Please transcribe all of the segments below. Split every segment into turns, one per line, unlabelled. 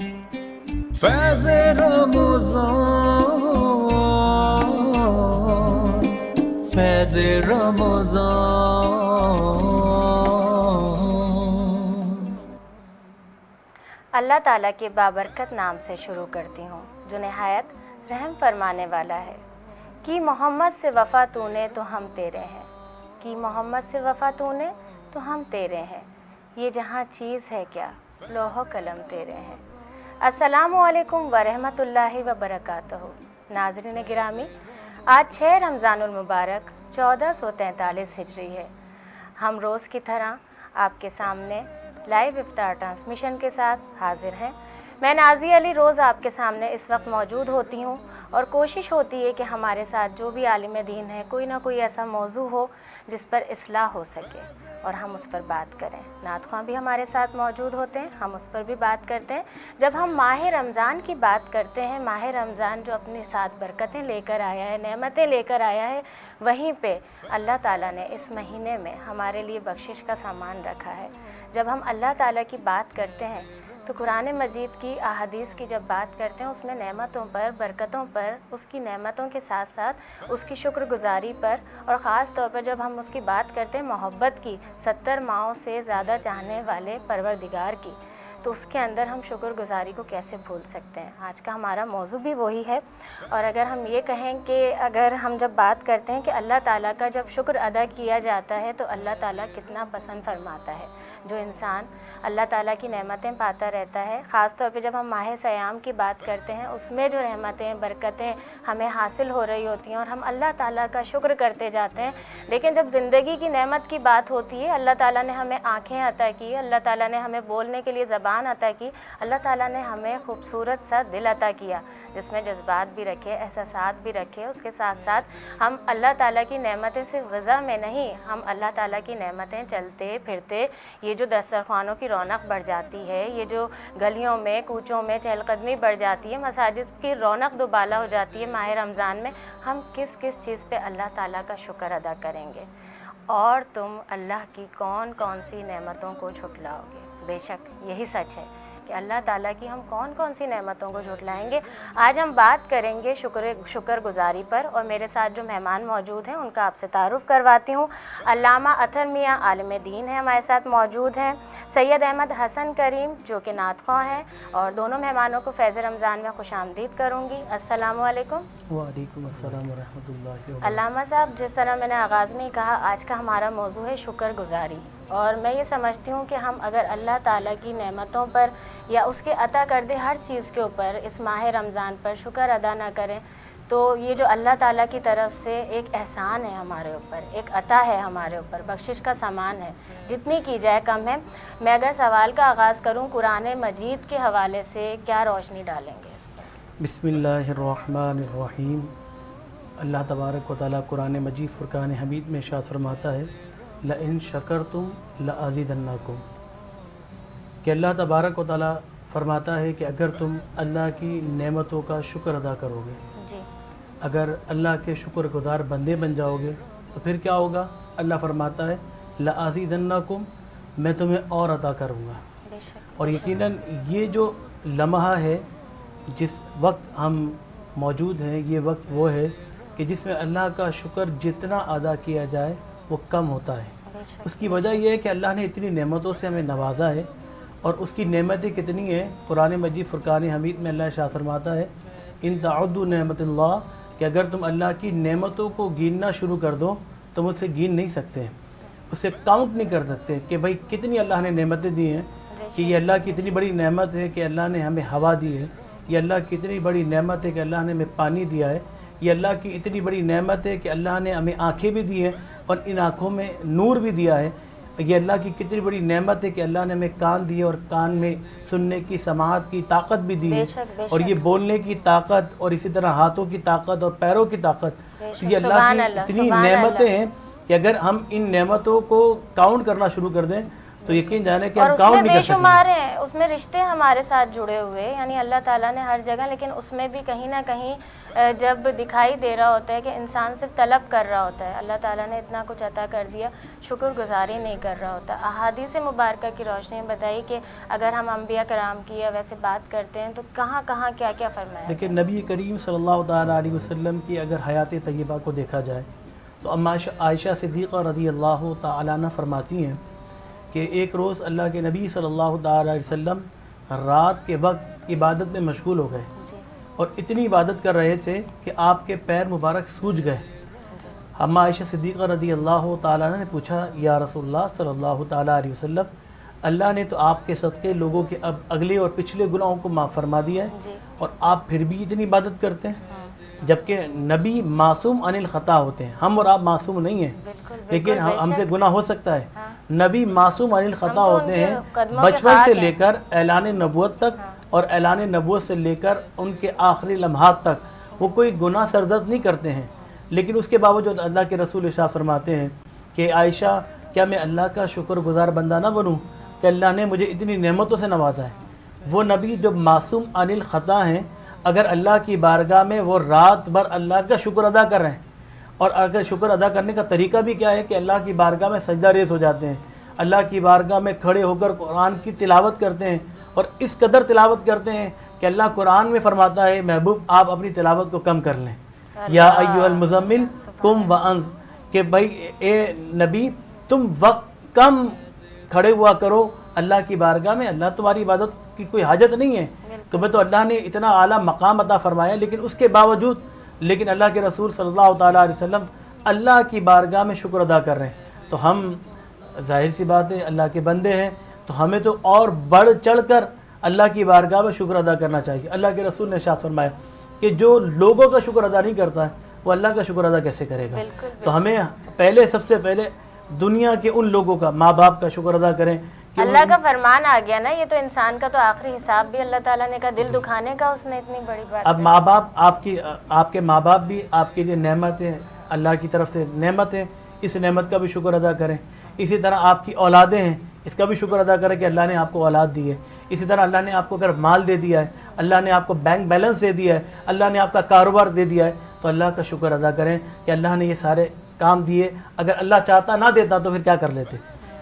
فیض رمضان، فیض رمضان۔
اللہ تعالیٰ کے بابرکت نام سے شروع کرتی ہوں جو نہایت رحم فرمانے والا ہے۔ کی محمد سے وفا تو نے تو ہم تیرے ہیں، کی محمد سے وفا تو نے تو ہم تیرے ہیں، یہ جہاں چیز ہے کیا لوح و قلم تیرے ہیں۔ السلام علیکم ورحمۃ اللہ وبرکاتہ۔ ناظرین گرامی، آج 6 رمضان المبارک 1443 ہجری ہے۔ ہم روز کی طرح آپ کے سامنے لائیو افطار ٹرانسمیشن کے ساتھ حاضر ہیں۔ میں نازیہ علی روز آپ کے سامنے اس وقت موجود ہوتی ہوں اور کوشش ہوتی ہے کہ ہمارے ساتھ جو بھی عالم دین ہے کوئی نہ کوئی ایسا موضوع ہو جس پر اصلاح ہو سکے اور ہم اس پر بات کریں۔ نعت خواں بھی ہمارے ساتھ موجود ہوتے ہیں، ہم اس پر بھی بات کرتے ہیں۔ جب ہم ماہ رمضان کی بات کرتے ہیں، ماہ رمضان جو اپنے ساتھ برکتیں لے کر آیا ہے، نعمتیں لے کر آیا ہے، وہیں پہ اللہ تعالیٰ نے اس مہینے میں ہمارے لیے بخشش کا سامان رکھا ہے۔ جب ہم اللہ تعالیٰ کی بات کرتے ہیں تو قرآن مجید کی احادیث کی جب بات کرتے ہیں اس میں نعمتوں پر، برکتوں پر، اس کی نعمتوں کے ساتھ ساتھ اس کی شکر گزاری پر، اور خاص طور پر جب ہم اس کی بات کرتے ہیں محبت کی، 70 ماؤں سے زیادہ چاہنے والے پروردگار کی، تو اس کے اندر ہم شکر گزاری کو کیسے بھول سکتے ہیں۔ آج کا ہمارا موضوع بھی وہی ہے، اور اگر ہم یہ کہیں کہ اگر ہم جب بات کرتے ہیں کہ اللہ تعالیٰ کا جب شکر ادا کیا جاتا ہے تو اللہ تعالیٰ کتنا پسند فرماتا ہے۔ جو انسان اللہ تعالیٰ کی نعمتیں پاتا رہتا ہے، خاص طور پہ جب ہم ماہ صیام کی بات کرتے ہیں اس میں جو نعمتیں، برکتیں ہمیں حاصل ہو رہی ہوتی ہیں اور ہم اللہ تعالیٰ کا شکر کرتے جاتے ہیں، لیکن جب زندگی کی نعمت کی بات ہوتی ہے، اللہ تعالیٰ نے ہمیں آنکھیں عطا کی، اللہ تعالیٰ نے ہمیں بولنے کے لیے زبان عطا کی، اللہ تعالیٰ نے ہمیں خوبصورت سا دل عطا کیا جس میں جذبات بھی رکھے، احساسات بھی رکھے، اس کے ساتھ ساتھ ہم اللہ تعالیٰ کی نعمتیں صرف غذا میں نہیں، ہم اللہ تعالیٰ کی نعمتیں چلتے پھرتے، یہ جو دسترخوانوں کی رونق بڑھ جاتی ہے، یہ جو گلیوں میں کوچوں میں چہل قدمی بڑھ جاتی ہے، مساجد کی رونق دوبالا ہو جاتی ہے ماہ رمضان میں، ہم کس کس چیز پہ اللہ تعالیٰ کا شکر ادا کریں گے؟ اور تم اللہ کی کون کون سی نعمتوں کو جھٹلاؤ گے؟ بے شک یہی سچ ہے کہ اللہ تعالیٰ کی ہم کون کون سی نعمتوں کو جھٹلائیں گے۔ آج ہم بات کریں گے شکر گزاری پر، اور میرے ساتھ جو مہمان موجود ہیں ان کا آپ سے تعارف کرواتی ہوں۔ علامہ اطہر میاں عالم دین ہیں ہمارے ساتھ موجود ہیں، سید احمد حسن کریم جو کہ نعت خواں ہیں، اور دونوں مہمانوں کو فیض رمضان میں خوش آمدید کروں گی۔ السلام علیکم۔
وعلیکم السلام ورحمۃ اللہ وبرکاتہ۔
علامہ صاحب، جس طرح میں نے آغاز میں ہی کہا، آج کا ہمارا موضوع ہے شکر گزاری، اور میں یہ سمجھتی ہوں کہ ہم اگر اللہ تعالیٰ کی نعمتوں پر یا اس کے عطا کردے ہر چیز کے اوپر اس ماہ رمضان پر شکر ادا نہ کریں تو یہ جو اللہ تعالیٰ کی طرف سے ایک احسان ہے ہمارے اوپر، ایک عطا ہے ہمارے اوپر، بخشش کا سامان ہے، جتنی کی جائے کم ہے۔ میں اگر سوال کا آغاز کروں قرآن مجید کے حوالے سے، کیا روشنی ڈالیں گے اس پر؟
بسم اللہ الرحمن الرحیم۔ اللہ تبارک و تعالیٰ قرآن مجید فرقان حمید میں ارشاد فرماتا ہے لَإِن شَكَرْتُمْ لَأَزِيدَنَّكُمْ، کہ اللہ تبارک و تعالیٰ فرماتا ہے کہ اگر تم اللہ کی نعمتوں کا شکر ادا کرو گے،
جی،
اگر اللہ کے شکر گزار بندے بن جاؤ گے تو پھر کیا ہوگا؟ اللہ فرماتا ہے لَأَزِيدَنَّكُمْ، میں تمہیں اور عطا کروں گا۔
بے شک۔
اور یقیناً یہ جو لمحہ ہے، جس وقت ہم موجود ہیں، یہ وقت وہ ہے کہ جس میں اللہ کا شکر جتنا ادا کیا جائے وہ کم ہوتا ہے۔
بے شک۔
اس کی وجہ یہ ہے کہ اللہ نے اتنی نعمتوں سے ہمیں نوازا ہے، اور اس کی نعمتیں کتنی ہیں۔ قرآن مجید فرقان حمید میں اللہ ارشاد فرماتا ہے ان تعدوا نعمت اللہ، کہ اگر تم اللہ کی نعمتوں کو گننا شروع کر دو تم اسے گن نہیں سکتے، اسے کاؤنٹ نہیں کر سکتے کہ بھائی کتنی اللہ نے نعمتیں دی ہیں، کہ یہ اللہ کی اتنی بڑی نعمت ہے کہ اللہ نے ہمیں ہوا دی ہے، یہ اللہ کی اتنی بڑی نعمت ہے کہ اللہ نے ہمیں پانی دیا ہے، یہ اللہ کی اتنی بڑی نعمت ہے کہ اللہ نے ہمیں آنکھیں بھی دی ہیں اور ان آنکھوں میں نور بھی دیا ہے، یہ اللہ کی کتنی بڑی نعمت ہے کہ اللہ نے ہمیں کان دیے اور کان میں سننے کی، سماعت کی طاقت بھی دی ہے، اور یہ بولنے کی طاقت، اور اسی طرح ہاتھوں کی طاقت اور پیروں کی طاقت، تو یہ اللہ کی اتنی نعمتیں ہیں کہ اگر ہم ان نعمتوں کو کاؤنٹ کرنا شروع کر دیں تو یقین جانے کہ
اور
ہم
اس
کاؤنٹ
میں
نہیں
بے
کر سکیں.
شمار ہیں، اس میں رشتے ہمارے ساتھ جڑے ہوئے، یعنی اللہ تعالیٰ نے ہر جگہ، لیکن اس میں بھی کہیں نہ کہیں جب دکھائی دے رہا ہوتا ہے کہ انسان صرف طلب کر رہا ہوتا ہے، اللہ تعالیٰ نے اتنا کچھ عطا کر دیا، شکر گزاری نہیں کر رہا ہوتا. احادیث مبارکہ کی روشنی میں بتائی کہ اگر ہم انبیاء کرام کی یا ویسے بات کرتے ہیں تو کہاں کہاں کیا کیا فرمایا.
لیکن نبی کریم صلی اللہ تعالیٰ علیہ وسلم کی اگر حیات طیبہ کو دیکھا جائے تو اما عائشہ صدیقہ رضی اللہ تعالیٰ عنہ فرماتی ہیں کہ ایک روز اللہ کے نبی صلی اللہ تعالیٰ علیہ وسلم رات کے وقت عبادت میں مشغول ہو گئے اور اتنی عبادت کر رہے تھے کہ آپ کے پیر مبارک سوج گئے. اما عائشہ صدیقہ رضی اللہ تعالیٰ عنہ نے پوچھا یا رسول اللہ صلی اللہ تعالیٰ علیہ وسلم، اللہ نے تو آپ کے صدقے لوگوں کے اب اگلے اور پچھلے گناہوں کو معاف فرما دیا ہے اور آپ پھر بھی اتنی عبادت کرتے ہیں، جبکہ نبی معصوم عن الخطا ہوتے ہیں. ہم اور آپ معصوم نہیں ہیں، لیکن ہم سے گناہ ہو سکتا ہے. نبی معصوم عن الخطا ہوتے ہیں بچپن سے لے کر اعلان نبوت تک اور اعلان نبوت سے لے کر ان کے آخری لمحات تک وہ کوئی گناہ سرزد نہیں کرتے ہیں. لیکن اس کے باوجود اللہ کے رسول ارشاد فرماتے ہیں کہ عائشہ کیا میں اللہ کا شکر گزار بندہ نہ بنوں کہ اللہ نے مجھے اتنی نعمتوں سے نوازا ہے. وہ نبی جو معصوم عن الخطا ہیں، اگر اللہ کی بارگاہ میں وہ رات بھر اللہ کا شکر ادا کر رہے ہیں، اور اگر شکر ادا کرنے کا طریقہ بھی کیا ہے کہ اللہ کی بارگاہ میں سجدہ ریز ہو جاتے ہیں، اللہ کی بارگاہ میں کھڑے ہو کر قرآن کی تلاوت کرتے ہیں اور اس قدر تلاوت کرتے ہیں کہ اللہ قرآن میں فرماتا ہے محبوب آپ اپنی تلاوت کو کم کر لیں، یا ایھا المزمل قم وانذر، کہ بھائی اے نبی تم وقت کم کھڑے ہوا کرو اللہ کی بارگاہ میں. اللہ تمہاری عبادت کی کوئی حاجت نہیں ہے، تمہیں تو اللہ نے اتنا اعلیٰ مقام عطا فرمایا، لیکن اس کے باوجود لیکن اللہ کے رسول صلی اللہ تعالیٰ علیہ وسلم اللہ کی بارگاہ میں شکر ادا کر رہے ہیں. تو ہم ظاہر سی بات ہے اللہ کے بندے ہیں، تو ہمیں تو اور بڑھ چڑھ کر اللہ کی بارگاہ میں شکر ادا کرنا چاہیے. اللہ کے رسول نے ارشاد فرمایا کہ جو لوگوں کا شکر ادا نہیں کرتا ہے وہ اللہ کا شکر ادا کیسے کرے گا. تو ہمیں پہلے سب سے پہلے دنیا کے ان لوگوں کا، ماں باپ کا شکر ادا کریں.
اللہ کا فرمان آ گیا نا، یہ تو انسان کا تو آخری حساب بھی اللہ تعالیٰ نے کہا، دل دکھانے کا اس نے اتنی بڑی بات.
اب ماں باپ آپ کے ماں باپ بھی آپ کے لیے نعمت ہے، اللہ کی طرف سے نعمت ہے، اس نعمت کا بھی شکر ادا کریں. اسی طرح آپ کی اولادیں ہیں، اس کا بھی شکر ادا کریں کہ اللہ نے آپ کو اولاد دی ہے. اسی طرح اللہ نے آپ کو اگر مال دے دیا ہے، اللہ نے آپ کو بینک بیلنس دے دیا ہے، اللہ نے آپ کا کاروبار دے دیا ہے، تو اللہ کا شکر ادا کریں کہ اللہ نے یہ سارے کام دیے. اگر اللہ چاہتا نہ دیتا تو پھر کیا کر لیتے.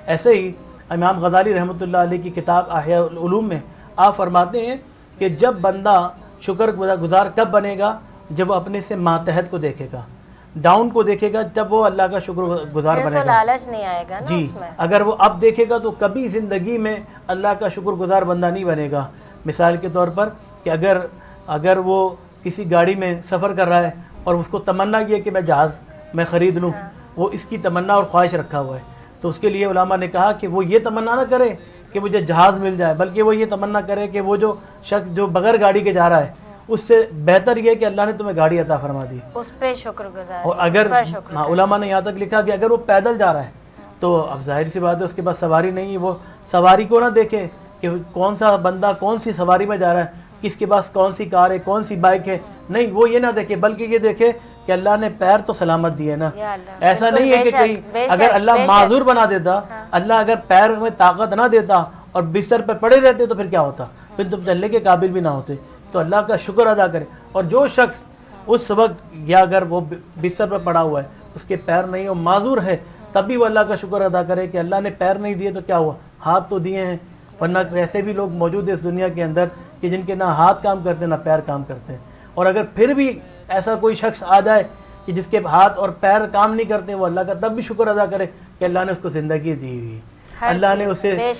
ایسے ہی امام غزالی رحمۃ اللہ علیہ کی کتاب احیاء العلوم میں آپ فرماتے ہیں کہ جب بندہ شکر گزار کب بنے گا، جب وہ اپنے سے ماتحت کو دیکھے گا، ڈاؤن کو دیکھے گا، جب وہ اللہ کا شکر گزار بنے گا.
لالچ نہیں آئے گا نا
جی
اس میں.
اگر وہ اب دیکھے گا تو کبھی زندگی میں اللہ کا شکر گزار بندہ نہیں بنے گا. مثال کے طور پر کہ اگر وہ کسی گاڑی میں سفر کر رہا ہے اور اس کو تمنا یہ کہ میں جہاز میں خرید لوں، وہ اس کی تمنا اور خواہش رکھا ہوا ہے، تو اس کے لیے علماء نے کہا کہ وہ یہ تمنا نہ کرے کہ مجھے جہاز مل جائے، بلکہ وہ یہ تمنا کرے کہ وہ جو شخص جو بغیر گاڑی کے جا رہا ہے اس سے بہتر یہ کہ اللہ نے تمہیں گاڑی عطا فرما دی.
اس پہ شکر گزار.
اور اگر علماء نے یہاں تک لکھا کہ اگر وہ پیدل جا رہا ہے تو اب ظاہر سی بات ہے اس کے پاس سواری نہیں ہے، وہ سواری کو نہ دیکھے کہ کون سا بندہ کون سی سواری میں جا رہا ہے، کس کے پاس کون سی کار ہے، کون سی بائک ہے، نہیں وہ یہ نہ دیکھے، بلکہ یہ دیکھے کہ اللہ نے پیر تو سلامت دیے نا. ایسا نہیں ہے کہ کہیں اگر اللہ معذور بنا دیتا، اللہ اگر پیر میں طاقت نہ دیتا اور بستر پہ پڑے رہتے تو پھر کیا ہوتا، پھر تم چلنے کے قابل بھی نہ ہوتے. تو اللہ کا شکر ادا کرے. اور جو شخص اس وقت یا اگر وہ بستر پہ پڑا ہوا ہے، اس کے پیر نہیں اور معذور ہے، تب بھی وہ اللہ کا شکر ادا کرے کہ اللہ نے پیر نہیں دیے تو کیا ہوا، ہاتھ تو دیے ہیں. ورنہ ایسے بھی لوگ موجود ہیں اس دنیا کے اندر کہ جن کے نہ ہاتھ کام کرتے نہ پیر کام کرتے ہیں. اور اگر پھر بھی ایسا کوئی شخص آ جائے کہ جس کے ہاتھ اور پیر کام نہیں کرتے، وہ اللہ کا تب بھی شکر ادا کرے کہ اللہ نے اس کو زندگی دی ہوئی ہے، اللہ نے اسے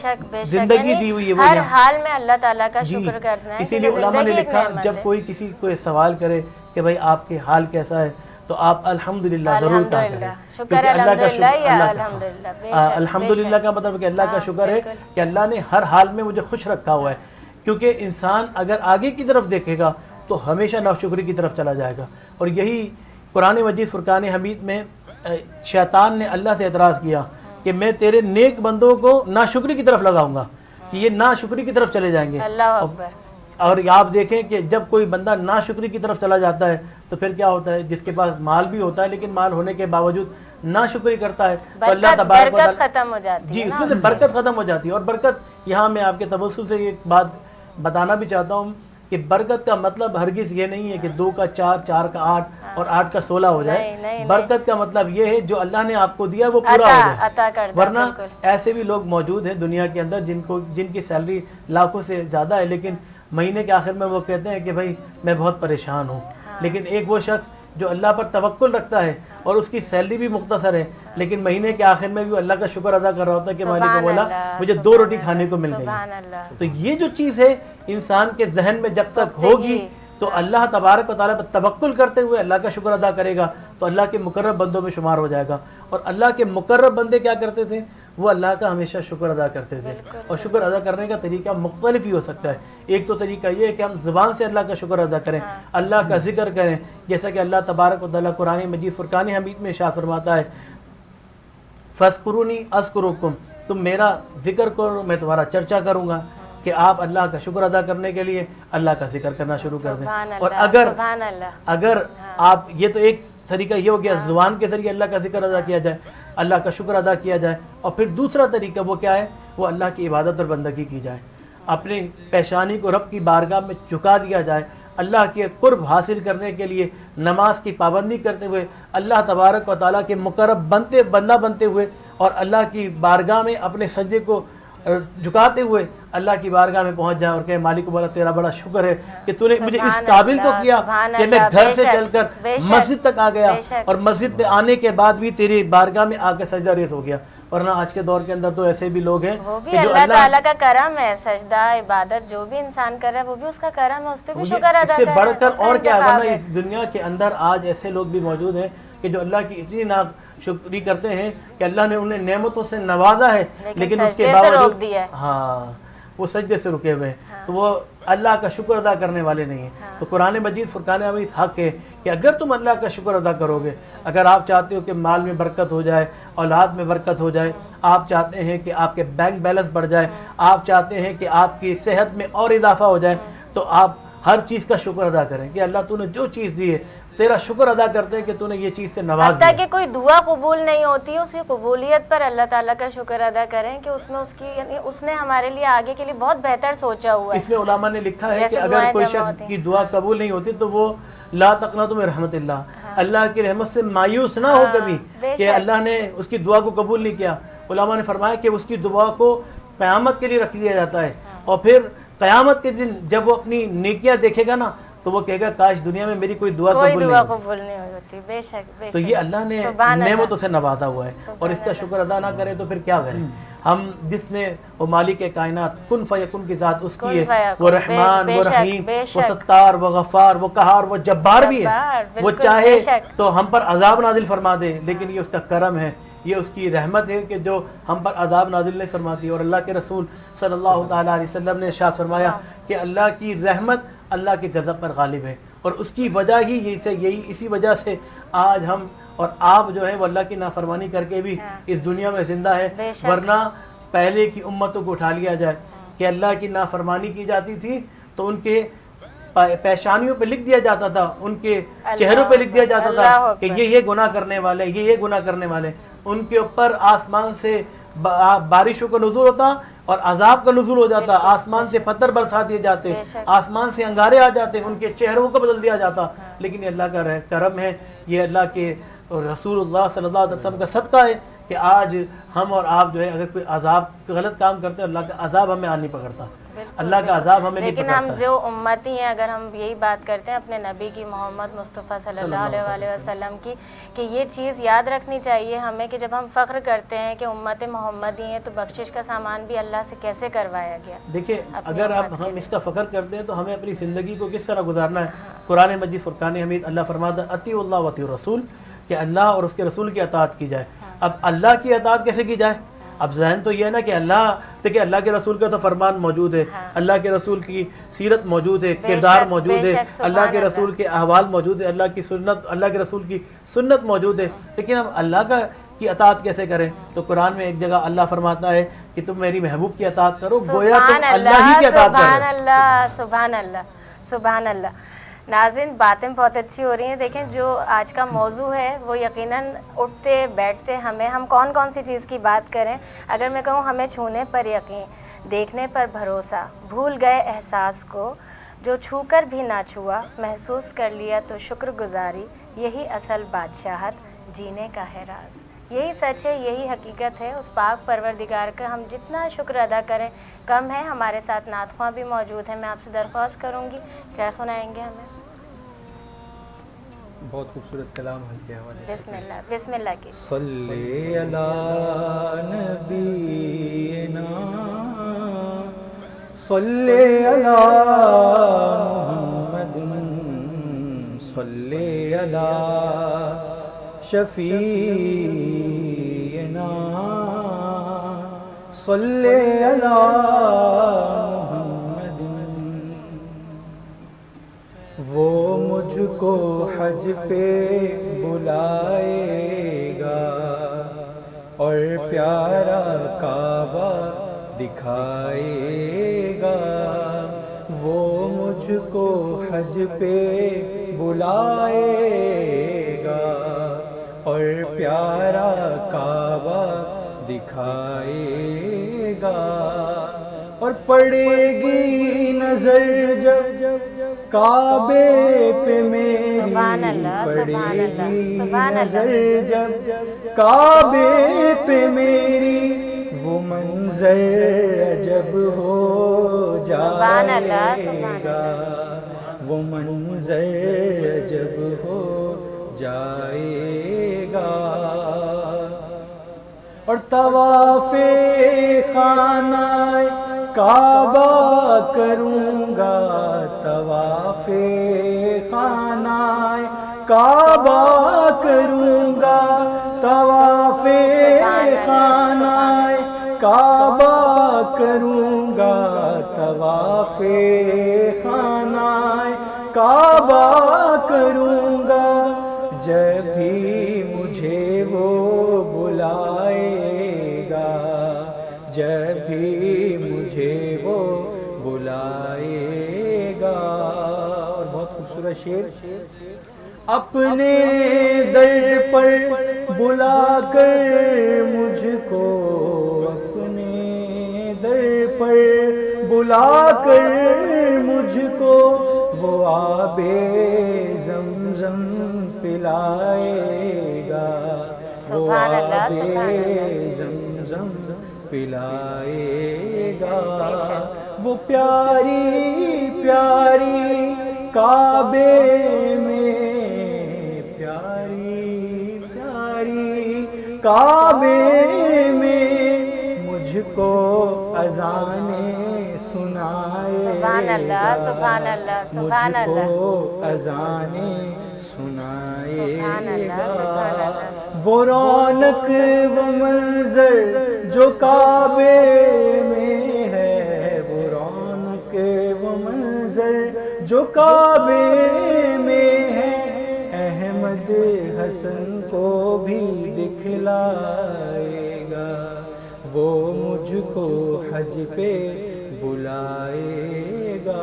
زندگی دی ہوئی ہے.
ہر حال میں اللہ تعالیٰ کا شکر کرنا ہے.
اسی لیے علماء نے لکھا جب کوئی کسی کو سوال کرے کہ بھائی آپ کے حال کیسا ہے تو آپ الحمدللہ ضرور کہا کریں، کیونکہ اللہ کا شکر، الحمدللہ کا مطلب کہ اللہ کا شکر ہے کہ اللہ نے ہر حال میں مجھے خوش رکھا ہوا ہے. کیونکہ انسان اگر آگے کی طرف دیکھے گا تو ہمیشہ ناشکری کی طرف چلا جائے گا. اور یہی قرآن مجید فرقان حمید میں شیطان نے اللہ سے اعتراض کیا کہ میں تیرے نیک بندوں کو ناشکری کی طرف لگاؤں گا کہ یہ ناشکری کی طرف چلے جائیں گے. اور آپ دیکھیں کہ جب کوئی بندہ ناشکری کی طرف چلا جاتا ہے تو پھر کیا ہوتا ہے، جس کے پاس مال بھی ہوتا ہے لیکن مال ہونے کے باوجود ناشکری کرتا ہے تو اللہ تبارک و
برکت
تعالیٰ
ختم ہو جاتی
جی
ہے
اس میں سے برکت ختم ہو جاتی ہے. اور برکت یہاں میں آپ کے توسل سے ایک بات بتانا بھی چاہتا ہوں کہ برکت کا مطلب ہرگز یہ نہیں ہے کہ 2 کا 4، 4 کا 8 اور 8 کا 16 ہو جائے. برکت کا مطلب یہ ہے جو اللہ نے آپ کو دیا وہ پورا ہو
عطا
جائے.
کر دے.
ورنہ ایسے بھی لوگ موجود ہیں دنیا کے اندر جن کی سیلری لاکھوں سے زیادہ ہے لیکن مہینے کے آخر میں وہ کہتے ہیں کہ بھائی میں بہت پریشان ہوں. لیکن ایک وہ شخص جو اللہ پر توکل رکھتا ہے اور اس کی سیلری بھی مختصر ہے لیکن مہینے کے آخر میں بھی وہ اللہ کا شکر ادا کر رہا ہوتا ہے کہ مالک مولا مجھے 2 روٹی کھانے کو مل گئی. تو یہ جو چیز ہے انسان کے ذہن میں جب تک ہوگی تو اللہ تبارک و تعالیٰ پر توکل کرتے ہوئے اللہ کا شکر ادا کرے گا تو اللہ کے مقرب بندوں میں شمار ہو جائے گا. اور اللہ کے مقرب بندے کیا کرتے تھے، وہ اللہ کا ہمیشہ شکر ادا کرتے تھے. اور شکر ادا کرنے کا طریقہ مختلف ہی ہو سکتا ہے. ایک تو طریقہ یہ ہے کہ ہم زبان سے اللہ کا شکر ادا کریں، اللہ کا ذکر کریں، جیسا کہ اللہ تبارک و تعالیٰ قرآن مجید فرقان حمید میں ارشاد فرماتا ہے فَاذْكُرُونِي أَذْكُرُكُمْ، تم میرا ذکر کرو میں تمہارا چرچا کروں گا. کہ آپ اللہ کا شکر ادا کرنے کے لیے اللہ کا ذکر کرنا شروع کر دیں. اور اگر آپ یہ تو ایک طریقہ یہ ہو گیا زبان کے ذریعے اللہ کا ذکر ادا کیا جائے، اللہ کا شکر ادا کیا جائے. اور پھر دوسرا طریقہ وہ کیا ہے، وہ اللہ کی عبادت اور بندگی کی جائے، اپنی پیشانی کو رب کی بارگاہ میں جھکا دیا جائے. اللہ کے قرب حاصل کرنے کے لیے نماز کی پابندی کرتے ہوئے، اللہ تبارک و تعالیٰ کے مقرب بندہ بنتے ہوئے اور اللہ کی بارگاہ میں اپنے سجدے کو جھکاتے ہوئے اللہ کی بارگاہ میں پہنچ جائے اور کہ مالک مولا تیرا بڑا شکر ہے کہ تو نے مجھے اس قابل تو کیا کہ میں گھر سے چل کر مسجد تک آ گیا اور مسجد میں آنے کے بعد بھی تیری بارگاہ میں آ کے سجدہ ریز ہو گیا. ورنہ آج کے دور کے اندر تو ایسے بھی لوگ ہیں
کہ جو اللہ تعالیٰ کا کرم ہے، سجدہ عبادت جو بھی انسان کر رہا ہے وہ بھی اس کا کرم ہے، اس پہ بھی شکر ادا
اس سے بڑھ کر اور کیا ہے. ورنہ اس دنیا کے اندر آج ایسے لوگ بھی موجود ہیں کہ جو اللہ کی اتنی ناشکری کرتے ہیں کہ اللہ نے انہیں نعمتوں سے نوازا ہے لیکن اس کے باوجود وہ سجدے سے رکے ہوئے ہیں تو وہ اللہ کا شکر ادا کرنے والے نہیں ہیں. تو قرآن مجید فرقان حمید حق ہے کہ اگر تم اللہ کا شکر ادا کرو گے، اگر آپ چاہتے ہو کہ مال میں برکت ہو جائے، اولاد میں برکت ہو جائے، آپ چاہتے ہیں کہ آپ کے بینک بیلنس بڑھ جائے، آپ چاہتے ہیں کہ آپ کی صحت میں اور اضافہ ہو جائے، تو آپ ہر چیز کا شکر ادا کریں کہ اللہ تو نے جو چیز دی ہے تیرا شکر ادا کرتے ہیں کہ تو نے یہ چیز سے نواز دیا.
کہ کوئی دعا قبول نہیں ہوتی اس کی قبولیت پر اللہ تعالیٰ کا شکر ادا کریں کہ اس میں اس کی یعنی اس نے ہمارے لیے آگے کے لیے بہت بہتر سوچا ہوا ہے.
اس میں علماء نے لکھا ہے کہ اگر کوئی شخص کی دعا قبول نہیں ہوتی تو وہ لا تقنطوا من رحمت اللہ، اللہ کی رحمت سے مایوس نہ ہو کبھی کہ اللہ نے اس کی دعا کو قبول نہیں کیا. علماء نے فرمایا کہ اس کی دعا کو قیامت کے لیے رکھ دیا جاتا ہے اور پھر قیامت کے دن جب وہ اپنی نیکیاں دیکھے گا نا تو وہ کہے گا کاش دنیا میں میری کوئی دعا قبول نہیں
ہوتی. بے شک
تو یہ اللہ نے نعمتوں سے نوازا ہوا ہے اور اس کا شکر ادا نہ کرے تو پھر کیا کریں ہم. جس نے وہ مالک کائنات کن فیکن کی ذات اس کی ہے، وہ رحمان، وہ رحیم، وہ ستار، وہ غفار، وہ قہار، وہ جبار بھی ہے. وہ چاہے تو ہم پر عذاب نازل فرما دے لیکن یہ اس کا کرم ہے، یہ اس کی رحمت ہے کہ جو ہم پر عذاب نازل نہیں فرماتی. اور اللہ کے رسول صلی اللہ تعالیٰ علیہ وسلم نے ارشاد فرمایا کہ اللہ کی رحمت اللہ کے غضب پر غالب ہے اور اس کی وجہ ہی یہی اسی وجہ سے آج ہم اور آپ جو ہے وہ اللہ کی نافرمانی کر کے بھی اس دنیا میں زندہ ہے. ورنہ پہلے کی امتوں کو اٹھا لیا جائے کہ اللہ کی نافرمانی کی جاتی تھی تو ان کے پیشانیوں پہ لکھ دیا جاتا تھا، ان کے چہروں پہ لکھ دیا جاتا تھا کہ یہ گناہ کرنے والے، یہ گناہ کرنے والے. ان کے اوپر آسمان سے بارشوں کا نزول ہوتا اور عذاب کا نزول ہو جاتا، آسمان سے پتھر برسا دیے جاتے، آسمان سے انگارے آ جاتے، ان کے چہروں کو بدل دیا جاتا. لیکن یہ اللہ کا کرم ہے، یہ اللہ کے رسول اللہ صلی اللہ علیہ وسلم کا صدقہ ہے کہ آج ہم اور آپ جو ہے اگر کوئی عذاب غلط کام کرتے ہیں اللہ کا عذاب ہمیں نہیں پکڑتا، اللہ کا عذاب ہمیں نہیں پکڑتا.
لیکن ہم جو امتی ہیں اگر ہم یہی بات کرتے ہیں اپنے نبی کی، محمد مصطفیٰ صلی اللہ علیہ وسلم کی، کہ یہ چیز یاد رکھنی چاہیے ہمیں کہ جب ہم فخر کرتے ہیں کہ امت محمدی ہیں تو بخشش کا سامان بھی اللہ سے کیسے کروایا گیا.
دیکھیں اگر اب ہم اس کا فخر کرتے ہیں تو ہمیں اپنی زندگی کو کس طرح گزارنا ہے. قرآن مجید فرقان حمید اللہ فرماتا ہے اطیعوا اللہ واطیعوا الرسول، کہ اللہ اور اس کے رسول کی اطاعت کی جائے. اب اللہ کی اطاعت کیسے کی جائے؟ اب ذہن تو یہ ہے نا کہ اللہ کے رسول کا تو فرمان موجود ہے، اللہ کے رسول کی سیرت موجود ہے، کردار موجود ہے، اللہ کے رسول کے احوال موجود ہے، اللہ کے رسول کی سنت موجود ہے. لیکن اب اللہ کا کی اطاعت کیسے کریں؟ تو قرآن میں ایک جگہ اللہ فرماتا ہے کہ تم میری محبوب کی اطاعت کرو، گویا تم اللہ ہی کی اطاعت کر رہے ہو۔
سبحان اللہ، سبحان اللہ۔ ناظرین، باتیں بہت اچھی ہو رہی ہیں۔ دیکھیں جو آج کا موضوع ہے وہ یقیناً اٹھتے بیٹھتے ہم کون کون سی چیز کی بات کریں۔ اگر میں کہوں ہمیں چھونے پر یقین، دیکھنے پر بھروسہ، بھول گئے احساس کو، جو چھو کر بھی نہ چھوا، محسوس کر لیا تو شکر گزاری، یہی اصل بادشاہت، جینے کا ہے راز۔ یہی سچ ہے، یہی حقیقت ہے۔ اس پاک پروردگار کا ہم جتنا شکر ادا کریں کم ہے۔ ہمارے ساتھ نعت خواں بھی موجود ہیں، میں آپ سے درخواست کروں گی، کیا سنائیں گے ہمیں؟
بہت خوبصورت کلام ہے اس کے حوالے سے۔
بسم اللہ، بسم اللہ کی۔
صلی علی نبینا، صلی علی محمد، صلی علی شفیعنا، صلی علی محمد۔ وہ مجھ کو حج پہ بلائے گا اور پیارا کعبہ دکھائے گا۔ وہ مجھ کو حج پہ بلائے گا اور پیارا کعبہ دکھائے گا، اور پڑے گی نظر جب کعبے پہ میری،
سبحان اللہ،
پڑے
سبحان اللہ،
گی
سبحان
نظر
اللہ۔
جب کعبے پہ میری، وہ منظر عجب ہو
سبحان اللہ،
جائے
سبحان
گا، وہ منظر عجب ہو جائے گا۔ اور طواف خانہ کعبہ کروں گا، طواف خانہ کعبہ کروں گا، طواف خانہ کعبہ کروں گا، طواف خانہ کعبہ کروں گا، جب بھی مجھے وہ بلائے گا، جب بھی مجھے وہ بلائے گا۔ اور بہت خوبصورت شعر، اپنے در پر بلا کر مجھ کو، اپنے در پر بلا کر مجھ کو، وہ آب زمزم پلائے گا، وہ
سبحان اللہ،
آب
سبحان اللہ۔
زمزم پلائے گا، وہ پیاری پیاری کعبے میں، پیاری پیاری کعبے میں مجھ کو اذانیں سنائے
سبحان اللہ،
گا،
سبحان اللہ، سبحان
مجھ
اللہ۔
کو اذانیں سنائے
سبحان اللہ، سبحان
گا،
اللہ۔
وہ رونق وہ منظر جو کعبے میں ہے، وہ رونق وہ منظر جو کعبے میں ہے، احمد حسن کو بھی دکھلائے گا، وہ مجھ کو حج پہ بلائے گا۔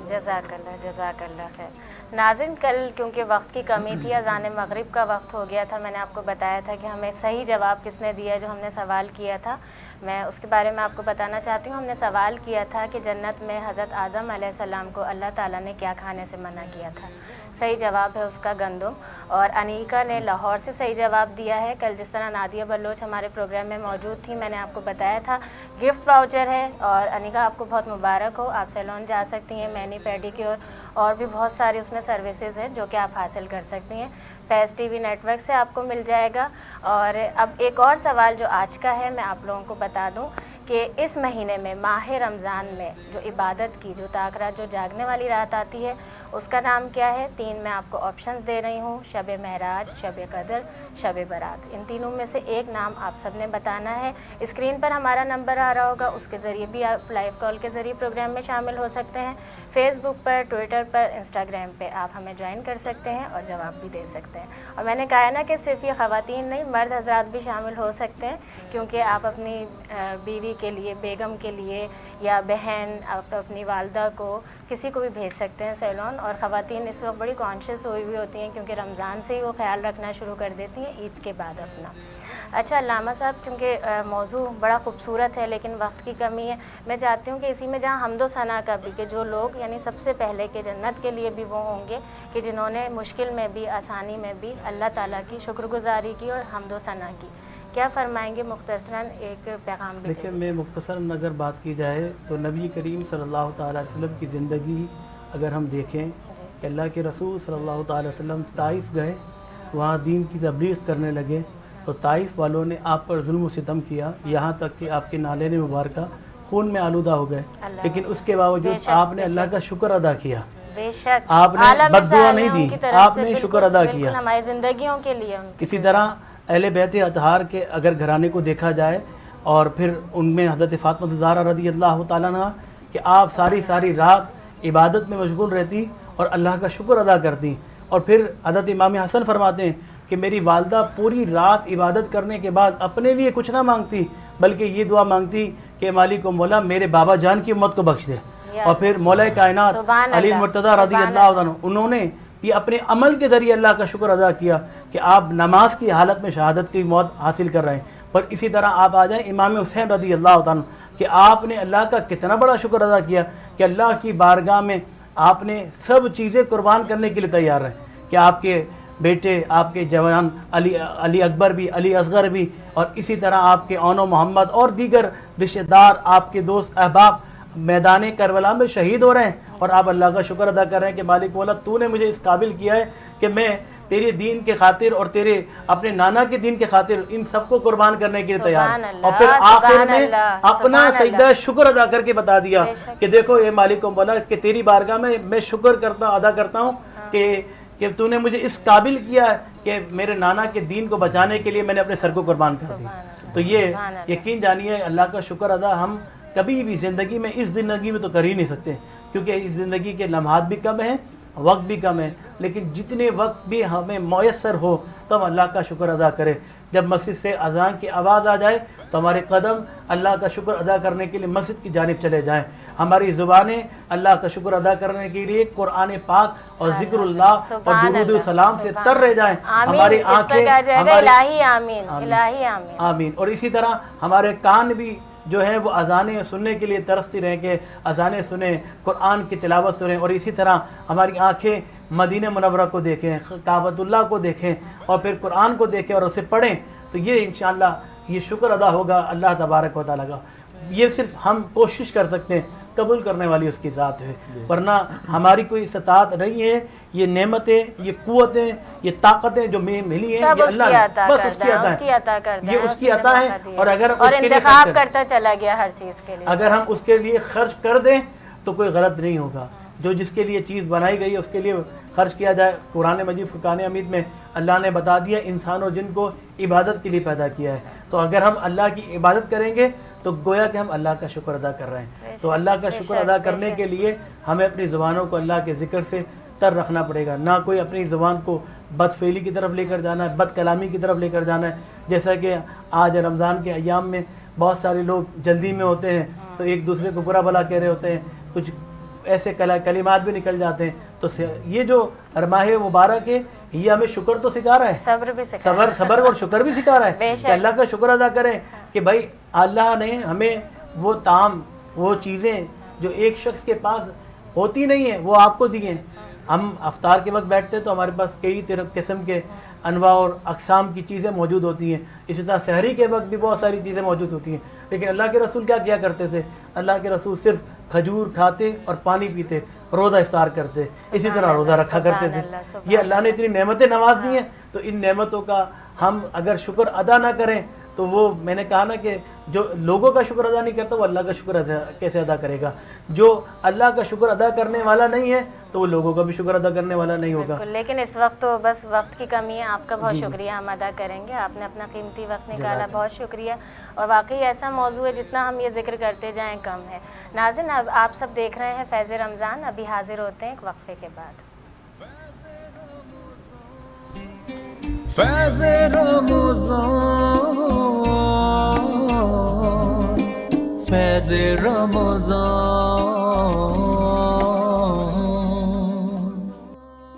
جزاک اللہ، جزاک اللہ خیر۔ ناظرین، کل کیونکہ وقت کی کمی تھی، اذان مغرب کا وقت ہو گیا تھا، میں نے آپ کو بتایا تھا کہ ہمیں صحیح جواب کس نے دیا جو ہم نے سوال کیا تھا، میں اس کے بارے میں آپ کو بتانا چاہتی ہوں۔ ہم نے سوال کیا تھا کہ جنت میں حضرت آدم علیہ السلام کو اللہ تعالیٰ نے کیا کھانے سے منع کیا تھا؟ صحیح جواب ہے اس کا گندم، اور انیکا نے لاہور سے صحیح جواب دیا ہے۔ کل جس طرح نادیہ بلوچ ہمارے پروگرام میں موجود تھی، میں نے آپ کو بتایا تھا گفٹ واؤچر ہے، اور انیکا آپ کو بہت مبارک ہو، آپ سیلون جا سکتی ہیں، مینی پیڈیکیور اور بھی بہت ساری اس میں سروسز ہیں جو کہ آپ حاصل کر سکتی ہیں، فیض ٹی وی نیٹ ورک سے آپ کو مل جائے گا۔ اور اب ایک اور سوال جو آج کا ہے میں آپ لوگوں کو بتا دوں کہ اس مہینے میں ماہ رمضان میں جو عبادت کی جو تاخرات جو جاگنے والی رات آتی ہے اس کا نام کیا ہے؟ 3 میں آپ کو آپشنز دے رہی ہوں، شب معراج، شب قدر، شب برات۔ ان تینوں میں سے ایک نام آپ سب نے بتانا ہے۔ اسکرین پر ہمارا نمبر آ رہا ہوگا، اس کے ذریعے بھی آپ لائیو کال کے ذریعے پروگرام میں شامل ہو سکتے ہیں۔ فیس بک پر، ٹویٹر پر، انسٹاگرام پہ آپ ہمیں جوائن کر سکتے ہیں اور جواب بھی دے سکتے ہیں۔ اور میں نے کہا ہے نا کہ صرف یہ خواتین نہیں، مرد حضرات بھی شامل ہو سکتے ہیں، کیونکہ آپ اپنی بیوی کے لیے، بیگم کے لیے یا بہن، آپ اپنی والدہ کو، کسی کو بھی بھیج سکتے ہیں سیلون۔ اور خواتین اس وقت بڑی کانشیس ہوئی ہوئی ہوتی ہیں، کیونکہ رمضان سے ہی وہ خیال رکھنا شروع کر دیتی ہیں، عید کے بعد اپنا۔ اچھا علامہ صاحب، کیونکہ موضوع بڑا خوبصورت ہے لیکن وقت کی کمی ہے، میں چاہتی ہوں کہ اسی میں جہاں حمد و ثنا کا بھی، کہ جو لوگ یعنی سب سے پہلے کہ جنت کے لیے بھی وہ ہوں گے کہ جنہوں نے مشکل میں بھی، آسانی میں بھی اللہ تعالیٰ کی شکر گزاری کی اور حمد و ثنا کی، کیا فرمائیں گے مختصراً ایک پیغام بھی؟
دیکھیں، میں مختصراً اگر بات کی جائے تو نبی کریم صلی اللہ تعالیٰ علیہ وسلم کی زندگی اگر ہم دیکھیں کہ اللہ کے رسول صلی اللہ تعالیٰ علیہ وسلم طائف گئے، وہاں دین کی تبلیغ کرنے لگے تو طائف والوں نے آپ پر ظلم و ستم کیا، یہاں تک کہ آپ کے نالین مبارکہ خون میں آلودہ ہو گئے، لیکن اس کے باوجود آپ نے اللہ کا شکر ادا کیا،
بے شک
آپ نے بد دعا نہیں دی، آپ نے شکر ادا کیا۔
ہماری زندگیوں کے لیے
اسی طرح اہل بیت اطہار کے اگر گھرانے کو دیکھا جائے اور پھر ان میں حضرت فاطمہ الزہرا رضی اللہ تعالیٰ عنہ کہ آپ ساری رات عبادت میں مشغول رہتی اور اللہ کا شکر ادا کرتی، اور پھر حضرت امام حسن فرماتے ہیں کہ میری والدہ پوری رات عبادت کرنے کے بعد اپنے لیے کچھ نہ مانگتی بلکہ یہ دعا مانگتی کہ مالک و مولا میرے بابا جان کی امت کو بخش دے۔ اور پھر مولا کائنات علی مرتضیٰ رضی اللہ عنہ انہوں نے یہ اپنے عمل کے ذریعے اللہ کا شکر ادا کیا کہ آپ نماز کی حالت میں شہادت کی موت حاصل کر رہے ہیں۔ پر اسی طرح آپ آ جائیں امام حسین رضی اللہ عنہ کہ آپ نے اللہ کا کتنا بڑا شکر ادا کیا کہ اللہ کی بارگاہ میں آپ نے سب چیزیں قربان کرنے کے لیے تیار ہیں، کہ آپ کے بیٹے، آپ کے جوان علی اکبر بھی، علی اصغر بھی، اور اسی طرح آپ کے اون و محمد اور دیگر رشتہ دار، آپ کے دوست احباب میدان کربلا میں شہید ہو رہے ہیں، اور آپ اللہ کا شکر ادا کر رہے ہیں کہ مالک مولا تو نے مجھے اس قابل کیا ہے کہ میں تیرے دین کے خاطر اور تیرے اپنے نانا کے دین کے خاطر ان سب کو قربان کرنے کے لیے تیار ہوں۔ اور پھر آخر میں اپنا سجدہ شکر ادا کر کے بتا دیا کہ دیکھو اے مالک مولا کہ تیری بارگاہ میں شکر ادا کرتا ہوں کہ تو نے مجھے اس قابل کیا ہے کہ میرے نانا کے دین کو بچانے کے لیے میں نے اپنے سر کو قربان کر دیا۔ تو یہ یقین جانیے اللہ کا شکر ادا ہم کبھی بھی زندگی میں، اس زندگی میں تو کر ہی نہیں سکتے، کیونکہ اس زندگی کے لمحات بھی کم ہیں، وقت بھی کم ہے، لیکن جتنے وقت بھی ہمیں میسر ہو تو ہم اللہ کا شکر ادا کریں۔ جب مسجد سے اذان کی آواز آ جائے تو ہمارے قدم اللہ کا شکر ادا کرنے کے لیے مسجد کی جانب چلے جائیں، ہماری زبانیں اللہ کا شکر ادا کرنے کے لیے قرآن پاک اور ذکر اللہ اور درود و سلام سے تر رہ جائیں، ہماری آنکھیں آمین، اور اسی طرح ہمارے کان بھی جو ہیں وہ اذانیں سننے کے لیے ترستی رہیں کہ اذانیں سنیں، قرآن کی تلاوت سنیں، اور اسی طرح ہماری آنکھیں مدینہ منورہ کو دیکھیں، کعبۃ اللہ کو دیکھیں، اور پھر قرآن کو دیکھیں اور اسے پڑھیں، تو یہ انشاءاللہ یہ شکر ادا ہوگا اللہ تبارک و تعالیٰ کا۔ یہ صرف ہم کوشش کر سکتے ہیں، قبول کرنے والی اس کی ذات ہے، ورنہ ہماری کوئی استطاعت نہیں ہے۔ یہ نعمتیں، یہ قوتیں، یہ طاقتیں جو ملی ہیں یہ اللہ نے بس اس کی عطا ہے، یہ اس کی عطا ہے، اور اگر اس کے لیے
انتخاب کرتا چلا گیا ہر چیز کے لیے،
اگر ہم اس کے لیے خرچ کر دیں تو کوئی غلط نہیں ہوگا۔ جو جس کے لیے چیز بنائی گئی ہے اس کے لیے خرچ کیا جائے۔ قرآن مجید فرقان حمید میں اللہ نے بتا دیا انسان و جن کو عبادت کے لیے پیدا کیا ہے، تو اگر ہم اللہ کی عبادت کریں گے تو گویا کہ ہم اللہ کا شکر ادا کر رہے ہیں۔ تو اللہ کا شکر ادا کرنے کے لیے ہمیں اپنی زبانوں کو اللہ کے ذکر سے تر رکھنا پڑے گا، نہ کوئی اپنی زبان کو بد فعلی کی طرف لے کر جانا ہے، بد کلامی کی طرف لے کر جانا ہے۔ جیسا کہ آج رمضان کے ایام میں بہت سارے لوگ جلدی میں ہوتے ہیں تو ایک دوسرے کو برا بھلا کہہ رہے ہوتے ہیں، کچھ ایسے کلمات بھی نکل جاتے ہیں۔ تو یہ جو ماہ مبارک ہے یہ ہمیں شکر تو سکھا رہا ہے، صبر اور شکر بھی سکھا رہا ہے کہ اللہ کا شکر ادا کریں کہ بھائی اللہ نے ہمیں وہ طعام، وہ چیزیں جو ایک شخص کے پاس ہوتی نہیں ہیں وہ آپ کو دی ہیں۔ ہم افطار کے وقت بیٹھتے ہیں تو ہمارے پاس کئی قسم کے انواع اور اقسام کی چیزیں موجود ہوتی ہیں، اسی طرح سحری کے وقت بھی بہت ساری چیزیں موجود ہوتی ہیں، لیکن اللہ کے رسول کیا کرتے تھے؟ اللہ کے رسول صرف کھجور کھاتے اور پانی پیتے، روزہ افطار کرتے، اسی طرح روزہ رکھا کرتے تھے۔ یہ اللہ نے اتنی نعمتیں نواز دی ہیں، تو ان نعمتوں کا ہم اگر شکر ادا نہ کریں تو وہ میں نے کہا نا کہ جو لوگوں کا شکر ادا نہیں کرتا وہ اللہ کا شکر کیسے ادا کرے گا. جو اللہ کا شکر ادا کرنے والا نہیں ہے تو وہ لوگوں کا بھی شکر ادا کرنے والا نہیں ہوگا.
بالکل. لیکن اس وقت تو بس وقت کی کمی ہے. آپ کا بہت شکریہ ہم ادا کریں گے. آپ نے اپنا قیمتی وقت نکالا, بہت شکریہ. اور واقعی ایسا موضوع ہے جتنا ہم یہ ذکر کرتے جائیں کم ہے. ناظرین اب آپ سب دیکھ رہے ہیں فیض رمضان. ابھی حاضر ہوتے ہیں ایک وقفے کے بعد.
فیض رمضان فیض رمضان